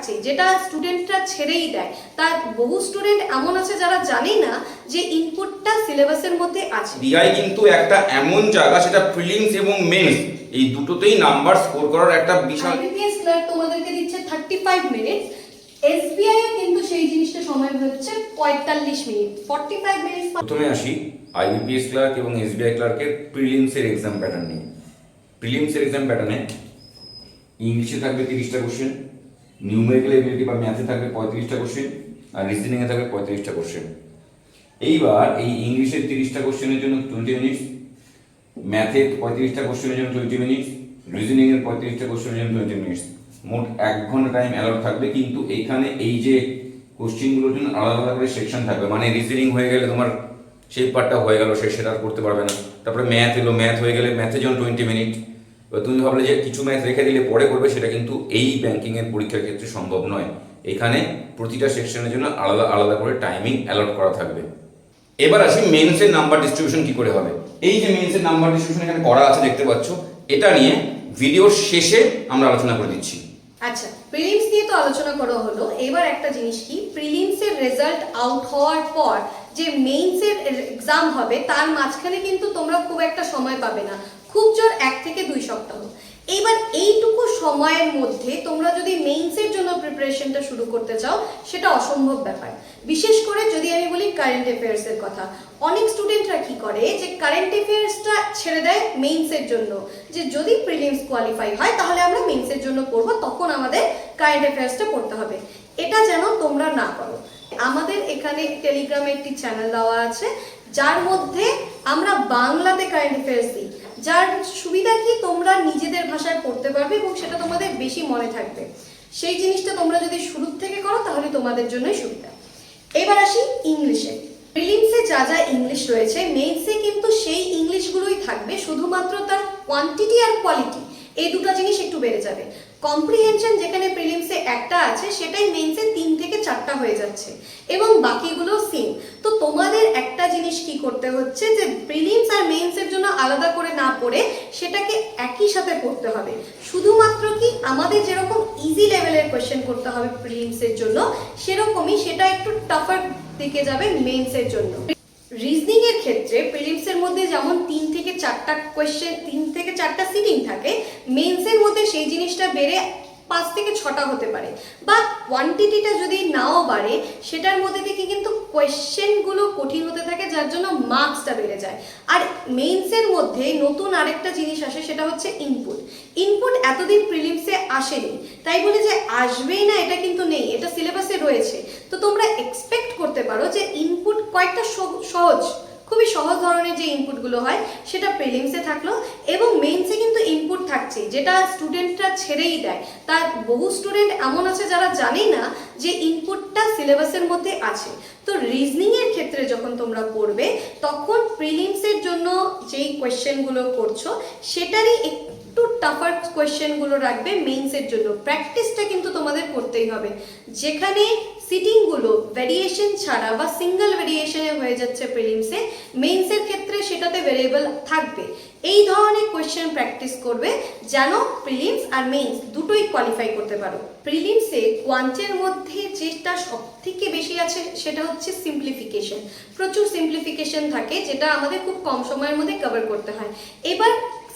থাকছে, যেটা স্টুডেন্টরা ছেড়েই দেয়। তার বহু স্টুডেন্ট এমন আছে যারা জানে না যে ইনপুটটা সিলেবাসের মধ্যে আছে। ডিআই কিন্তু একটা এমন জায়গা, সেটা প্রিলিমস এবং মেন্স এই দুটোতেই নাম্বার স্কোর করার একটা বিশাল। আইবিপিএস ক্লার্ক তোমাদেরকে দিচ্ছে 35 মিনিট, এসবিআই এ কিন্তু সেই জিনিসটা সময় হচ্ছে 45 মিনিট, 45 মিনিট। প্রথমে আসি আইবিপিএস ক্লার্ক এবং এসবিআই ক্লার্কের প্রিলিমসের এক্সাম প্যাটার্ন নিয়ে। প্রিলিমসের এক্সাম প্যাটার্নে ইংলিশে থাকবে 30টা কোশ্চেন, নিউমেরিক্যাল এবিলিটি বা ম্যাথে থাকবে 35টা কোশ্চেন, আর রিজনিংয়ে থাকবে 35টা কোশ্চেন। এইবার এই ইংলিশের 30টা কোশ্চেনের জন্য 20 মিনিট, ম্যাথে 35টা কোশ্চেনের জন্য 20 মিনিট, রিজনিংয়ের 35টা কোশ্চেনের জন্য 20 মিনিট, মোট 1 ঘন্টা টাইম অ্যালট থাকবে। কিন্তু এইখানে এই যে কোশ্চেনগুলোর জন্য আলাদা আলাদা করে সেকশন থাকবে, মানে রিজনিং হয়ে গেলে তোমার সেই পার্টটা হয়ে গেল, সেটা আর করতে পারবে না। তারপরে ম্যাথ এলো, ম্যাথ হয়ে গেলে ম্যাথের জন্য 20 মিনিট। এবার তুমি ভাবলে যে কিছু ম্যাথ রেখে দিলে পরে করবে, সেটা কিন্তু এই ব্যাংকিংয়ের পরীক্ষার ক্ষেত্রে সম্ভব নয়। এখানে প্রতিটা সেকশনের জন্য আলাদা আলাদা করে টাইমিং অ্যালট করা থাকবে। এবার আসি মেন্সের নাম্বার ডিস্ট্রিবিউশন কি করে হবে। এই যে মেন্সের নাম্বার ডিস্ট্রিবিউশন এখানে করা আছে দেখতে পাচ্ছ, এটা নিয়ে ভিডিওর শেষে আমরা আলোচনা করে দিচ্ছি। আচ্ছা, প্রিলিমস নিয়ে তো আলোচনা করা হলো। এবার একটা জিনিস কি, প্রিলিমসের রেজাল্ট আউট হওয়ার পর যে মেইনসের এক্সাম হবে তার মাঝখানে কিন্তু তোমরা খুব একটা সময় পাবে না, খুব জোর 1 থেকে 2 সপ্তাহ। এইবার এইটুকু সময়ের মধ্যে তোমরা যদি মেইনসের জন্য প্রিপারেশনটা শুরু করতে চাও, সেটা অসম্ভব ব্যাপার। বিশেষ করে যদি আমি বলি কারেন্ট অ্যাফেয়ার্সের কথা, অনেক স্টুডেন্টরা কি করে যে কারেন্ট অ্যাফেয়ার্সটা ছেড়ে দেয় মেইনসের জন্য, যে যদি প্রিলিমস কোয়ালিফাই হয় তাহলে আমরা মেইনসের জন্য পড়বো, তখন আমাদের কারেন্ট অ্যাফেয়ার্সটা পড়তে হবে। এটা যেন তোমরা না করো। আমাদের এখানে টেলিগ্রামে একটি চ্যানেল দেওয়া আছে, যার মধ্যে আমরা বাংলাতে কারেন্ট অ্যাফেয়ার্স দিই, যার সুবিধা কি তোমরা নিজেদের ভাষায় পড়তে পারবে এবং সেটা তোমাদের বেশি মনে থাকবে। সেই জিনিসটা তোমরা যদি শুরু থেকে করো তাহলে তোমাদের জন্যই সুবিধা। এবার আসি ইংলিশে। প্রিলিমসে যা যা ইংলিশ রয়েছে, মেইনসে কিন্তু সেই ইংলিশগুলোই থাকবে, শুধুমাত্র তার কোয়ান্টিটি আর কোয়ালিটি এই দুটো জিনিস একটু বেড়ে যাবে। কম্প্রিহেনশন যেখানে প্রিলিমসে একটা আছে, সেটাই মেইনসে 3 থেকে 4টা হয়ে যাচ্ছে এবং বাকিগুলো সেম। তো তোমাদের একটা জিনিস কি করতে হচ্ছে, যে প্রিলিমস আর মেইনসের জন্য আলাদা করে না পড়ে সেটাকে একই সাথে পড়তে হবে। শুধুমাত্র কি আমাদের যেরকম ইজি লেভেলের কোয়েশ্চেন করতে হবে প্রিলিমসের জন্য, সেরকমই সেটা একটু টাফার দিকে যাবে মেইনসের জন্য। রিজনিং এর ক্ষেত্রে প্রিলিমসের মধ্যে যেমন 3 থেকে 4টা কোয়েশ্চেন, 3 থেকে 4টা সিটিং থাকে, মেইনসের মধ্যে সেই জিনিসটা বেড়ে 5 থেকে 6টা হতে পারে, বা কোয়ান্টিটিটা যদি নাও বাড়ে, সেটার মধ্যে থেকে কিন্তু কোয়েশ্চেনগুলো কঠিন হতে থাকে, যার জন্য মার্কসটা বেড়ে যায়। আর মেইনসের মধ্যে নতুন আরেকটা জিনিস আসে, সেটা হচ্ছে ইনপুট। ইনপুট এতদিন প্রিলিমসে আসেনি, তাই বলে যে আসবেই না এটা কিন্তু নেই, এটা সিলেবাসে রয়েছে। তো তোমরা এক্সপেক্ট করতে পারো যে ইনপুট কয়েকটা সহজ, খুবই সহজ ধরনের যে ইনপুটগুলো হয় সেটা প্রিলিমসে থাকলো, এবং মেইনসে কিন্তু ইনপুট থাকছে, যেটা স্টুডেন্টরা ছেড়েই দেয়। তার বহু স্টুডেন্ট এমন আছে যারা জানে না যে ইনপুটটা সিলেবাসের মধ্যে আছে। তো রিজনিং এর ক্ষেত্রে যখন তোমরা পড়বে, তখন প্রিলিমসের জন্য যেই কোয়েশ্চেনগুলো করছো সেটারই একটু টাফার কোয়েশ্চেনগুলো রাখবে মেইনসের জন্য। প্র্যাকটিসটা কিন্তু তোমাদের করতেই হবে। যেখানে সিটিংগুলো ভেরিয়েশন ছাড়া বা সিঙ্গেল ভেরিয়েশনে হয়ে যাচ্ছে প্রিলিমসে, মেইনসের ক্ষেত্রে সেটাতে ভেরিয়েবল থাকবে। এই ধরনের কোয়েশ্চেন প্র্যাকটিস করবে যেন প্রিলিমস আর মেইনস দুটোই কোয়ালিফাই করতে পারো। প্রিলিমসে কোয়ান্টের মধ্যে যেটা সব থেকে বেশি আছে সেটা হচ্ছে সিম্পলিফিকেশন। প্রচুর সিম্পলিফিকেশন থাকে, যেটা আমাদের খুব কম সময়ের মধ্যে কভার করতে হয়। এবার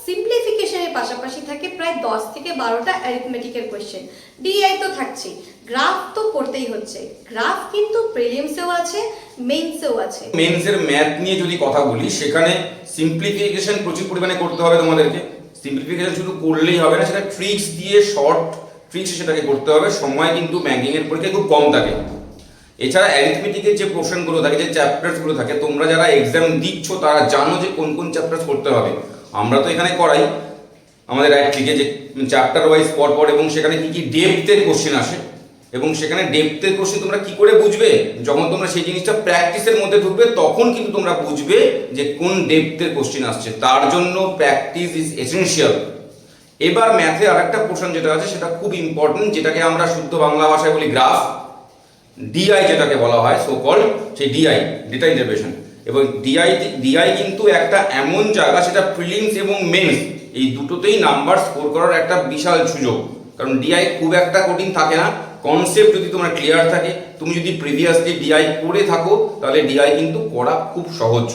সিম্পলিফিকেশনের পাশাপাশি থাকে প্রায় 10 থেকে 12টা অ্যারিথমেটিকের কোয়েশ্চেন। ডিআই তো থাকছে, গ্রাফ তো করতেই হচ্ছে। গ্রাফ কিন্তু প্রিলিমসেও আছে, মেইনসেও আছে। মেন্সের ম্যাথ নিয়ে যদি কথা বলি, সেখানে সিম্পলিফিকেশন প্রচুর পরিমাণে করতে হবে তোমাদেরকে। সিম্পলিফিকেশন শুধু করলেই হবে না, সেটা ট্রিক্স দিয়ে, শর্ট ট্রিক্স সেটাকে করতে হবে। সময় কিন্তু ব্যাংকিংয়ের পরীক্ষায় খুব কম থাকে। এছাড়া অ্যারিথমেটিকের যে পোর্শনগুলো থাকে, যে চ্যাপ্টার্সগুলো থাকে, তোমরা যারা এক্সাম দিচ্ছ তারা জানো যে কোন কোন চ্যাপ্টার্স করতে হবে। আমরা তো এখানে করাই আমাদের অ্যাক্টিকে যে চ্যাপ্টার ওয়াইজ পরপর, এবং সেখানে কি কি ডেপথের কোশ্চেন আসে, এবং সেখানে ডেপথের কোশ্চেন তোমরা কি করে বুঝবে, যখন তোমরা সেই জিনিসটা প্র্যাকটিসের মধ্যে ঢুকবে তখন কিন্তু তোমরা বুঝবে যে কোন ডেপথের কোশ্চেন আসছে। তার জন্য প্র্যাকটিস ইজ এসেনশিয়াল। এবার ম্যাথে আরেকটা পোর্শন যেটা আছে সেটা খুব ইম্পর্টেন্ট, যেটাকে আমরা শুদ্ধ বাংলা ভাষায় বলি গ্রাফ, ডিআই যেটাকে বলা হয় সো কল্ড, সেই ডিআই, ডেটা ইন্টারপ্রিটেশন। এবং ডিআই কিন্তু একটা এমন জায়গা, সেটা প্রিলিমস এবং মেন্স এই দুটোতেই নাম্বার স্কোর করার একটা বিশাল সুযোগ। কারণ ডিআই খুব একটা কঠিন থাকে না, কনসেপ্ট যদি তোমার ক্লিয়ার থাকে, তুমি যদি প্রিভিয়াসলি ডিআই করে থাকো, তাহলে ডিআই কিন্তু করা খুব সহজ।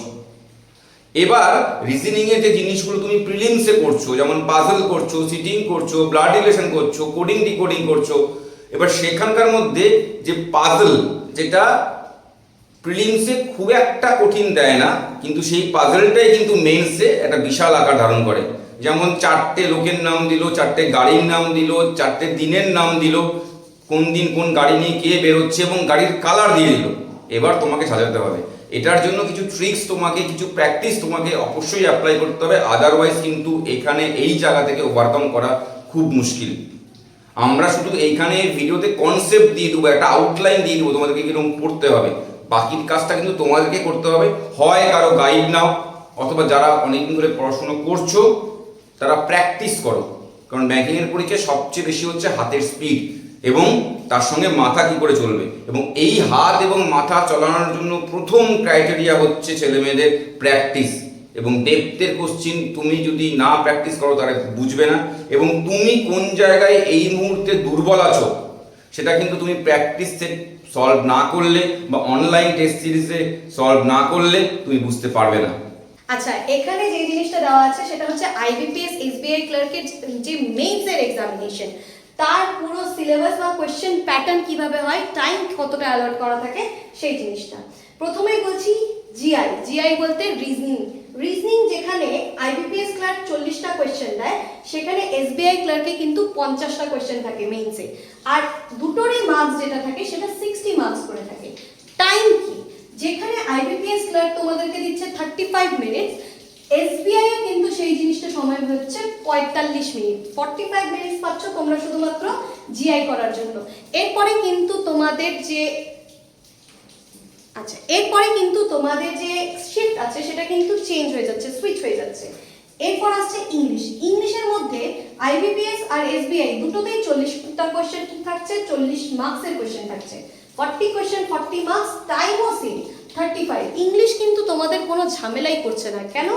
এবার রিজনিং এর যে জিনিসগুলো তুমি প্রিলিমসে করছো, যেমন পাজল করছো, সিটিং করছো, ব্লাড রিলেশন করছো, কোডিং ডিকোডিং করছো, এবার সেখানকার মধ্যে যে পাজল, যেটা প্রিলিমসে খুব একটা কঠিন দেয় না, কিন্তু সেই পাজলটাই কিন্তু মেইনসে একটা বিশাল আকার ধারণ করে। যেমন 4টে লোকের নাম দিল, 4টে গাড়ির নাম দিল, 4টে দিনের নাম দিল, কোন দিন কোন গাড়ি নিয়ে কে বেরোচ্ছে এবং গাড়ির কালার দিয়ে দিল। এবার তোমাকে সাজাতে হবে। এটার জন্য কিছু ট্রিক্স তোমাকে, কিছু প্র্যাকটিস তোমাকে অবশ্যই অ্যাপ্লাই করতে হবে, আদারওয়াইজ কিন্তু এখানে এই জায়গা থেকে ওভারকাম করা খুব মুশকিল। আমরা শুধু এইখানে ভিডিওতে কনসেপ্ট দিয়ে দেবো, একটা আউটলাইন দিয়ে দেবো তোমাদেরকে কিরকম পড়তে হবে, বাকির কাজটা কিন্তু তোমাদেরকে করতে হবে। হয় কারো গাইড নাও, অথবা যারা অনেকদিন ধরে পড়াশোনা করছো তারা প্র্যাকটিস করো, কারণ ব্যাংকিংয়ের পরীক্ষায় সবচেয়ে বেশি হচ্ছে হাতের স্পিড এবং তার সঙ্গে মাথা কি করে চলবে। এবং এই হাত এবং মাথা চালানোর জন্য প্রথম ক্রাইটেরিয়া হচ্ছে ছেলে মেয়েদের প্র্যাকটিস। এবং ডেপথের কোশ্চিন তুমি যদি না প্র্যাকটিস করো তারা বুঝবে না, এবং তুমি কোন জায়গায় এই মুহূর্তে দুর্বল আছো সেটা কিন্তু তুমি প্র্যাকটিসে সলভ না করলে বা অনলাইন টেস্ট সিরিজে সলভ না করলে তুমি বুঝতে পারবে না। আচ্ছা, এখানে যে জিনিসটা দেওয়া আছে সেটা হচ্ছে আইবিপিএস এসবিআই ক্লার্কের যে মেইনসের এক্সামিনেশন, তার পুরো সিলেবাস বা কোয়েশ্চেন প্যাটার্ন কিভাবে হয়, টাইম কতটা অ্যালট করা থাকে সেই জিনিসটা। প্রথমেই বলছি জিআই। জিআই বলতে রিজনিং। রিজনিং যেখানে আইবিপিএস ক্লার্ক 40টা কোয়েশ্চেন দেয়, সেখানে এসবিআই ক্লার্কে কিন্তু 50টা কোয়েশ্চেন থাকে মেইনসে। আর দুটোরই মার্কস যেটা থাকে সেটা 60 মার্কস করে থাকে। টাইম কি, যেখানে আইবিপিএস ক্লার্ক তোমাদেরকে দিচ্ছে 35 মিনিটস, এসবিআই এ কিন্তু সেই জিনিসটা সময় হচ্ছে 45 মিনিট। 45 মিনিটস পাচ্ছ তোমরা শুধুমাত্র জিআই করার জন্য। এরপরে কিন্তু তোমাদের যে শিফট আছে সেটা কিন্তু চেঞ্জ হয়ে যাচ্ছে, সুইচ হয়ে যাচ্ছে। এরপর আসছে ইংলিশ। ইংলিশের মধ্যে আইবিপিএস আর এসবিআই দুটোতেই 40টা কোশ্চেন থাকছে, 40 মার্কসের কোশ্চেন থাকছে। 40 কোশ্চেন 40 মার্কস, টাইমও সেম 35। ইংলিশ কিন্তু তোমাদের কোনো ঝামেলাই করছে না, কেন?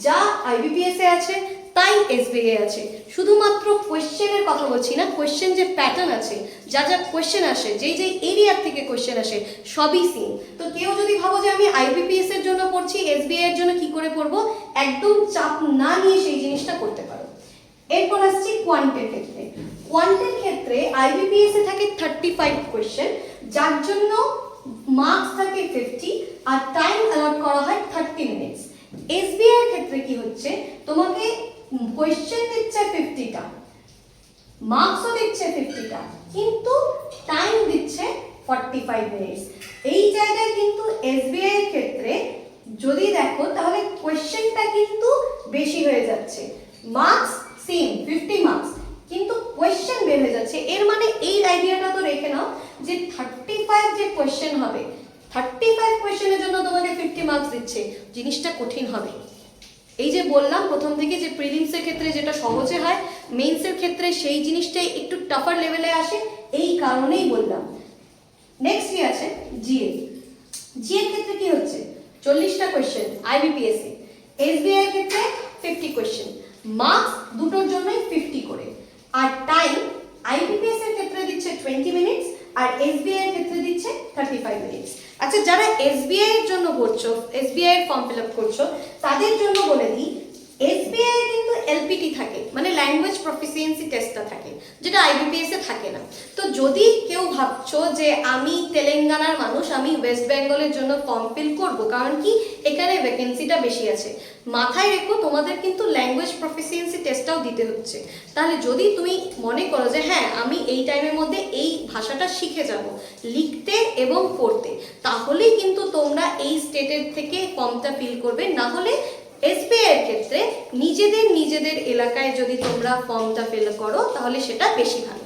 যা আইবিপিএস এ আছে তাই এসবিআই এ আছে। শুধুমাত্র কোশ্চেনের কথা বলছি না, কোশ্চেন যে প্যাটার্ন আছে, যা যা কোশ্চেন আসে, যেই এরিয়ার থেকে কোশ্চেন আসে সবই সেম। তো কেউ যদি ভাবো যে আমি আইবিপিএস এর জন্য পড়ছি, এসবিআই এর জন্য কি করে পড়বো, একদম চাপ না নিয়ে সেই জিনিসটা করতে পারো। এরপর আসছি কোয়ান্টের ক্ষেত্রে। কোয়ান্টের ক্ষেত্রে আইবিপিএস এ থাকে 35 কোশ্চেন, যার জন্য মার্কস থাকে 50 আর টাইম অ্যালট করা হয় 30 মিনিটস। এসবিআই এর ক্ষেত্রে কি হচ্ছে, তোমাকে কোশ্চেন দিচ্ছে 50টা, মার্কসও দিচ্ছে 50টা, কিন্তু টাইম দিচ্ছে 45 মিনিটস। এই জায়গায় কিন্তু এসবিআই এর ক্ষেত্রে যদি দেখো তাহলে কোশ্চেনটা কিন্তু বেশি হয়ে যাচ্ছে, মার্কস সেম 50 মার্কস, কিন্তু কোশ্চেন বের হয়ে যাচ্ছে। এর মানে এই আইডিয়াটা তো রেখে নাও যে 35 যে কোশ্চেন হবে, 35 কোশ্চেনের জন্য তোমাকে 50 মার্কস দিচ্ছে, জিনিসটা কঠিন হবে। এই যে বললাম প্রথম থেকে যে প্রিলিমসের ক্ষেত্রে যেটা সহজে হয়, মেইনসের ক্ষেত্রে সেই জিনিসটাই একটু টাফার লেভেলে আসে, এই কারণেই বললাম। নেক্সট কি আছে জিএ। জিএর ক্ষেত্রে কি হচ্ছে, 40টা কোশ্চেন আইবিপিএস এ, এসবিআই এর ক্ষেত্রে 50 কোশ্চেন, মার্কস দুটোর জন্যই 50 করে, আর টাইম আইবিপিএস এর ক্ষেত্রে দিচ্ছে 20 মিনিটস আর এসবিআই এর ক্ষেত্রে দিচ্ছে 35 মিনিটস। আচ্ছা, যারা এসবিআই এর জন্য পড়ছো, এসবিআই এর ফর্ম ফিল আপ করছো, তাদের জন্য বলে দিই এসবিআই কিন্তু এলপিটি থাকে, মানে ল্যাঙ্গুয়েজ প্রফিসিয়েন্সি টেস্টটা থাকে, যেটা আইবিপিএস এ থাকে না। তো যদি কেউ ভাবছো যে আমি তেলেঙ্গানার মানুষ, আমি ওয়েস্ট বেঙ্গলের জন্য ফর্ম ফিল করব, কারণ কি এখানে ভ্যাকেন্সিটা বেশি আছে, মাথায় রেখো তোমাদের কিন্তু ল্যাঙ্গুয়েজ প্রফিসিয়েন্সি টেস্টটাও দিতে হচ্ছে। তাহলে যদি তুমি মনে করো যে হ্যাঁ আমি এই টাইমের মধ্যে এই ভাষাটা শিখে যাব লিখতে এবং পড়তে, তাহলেই কিন্তু তোমরা এই স্টেটের থেকে ফর্মটা ফিল করবে। না হলে এসবিআই এর ক্ষেত্রে নিজেদের এলাকায় যদি তোমরা ফর্মটা ফিল করো তাহলে সেটা বেশি ভালো।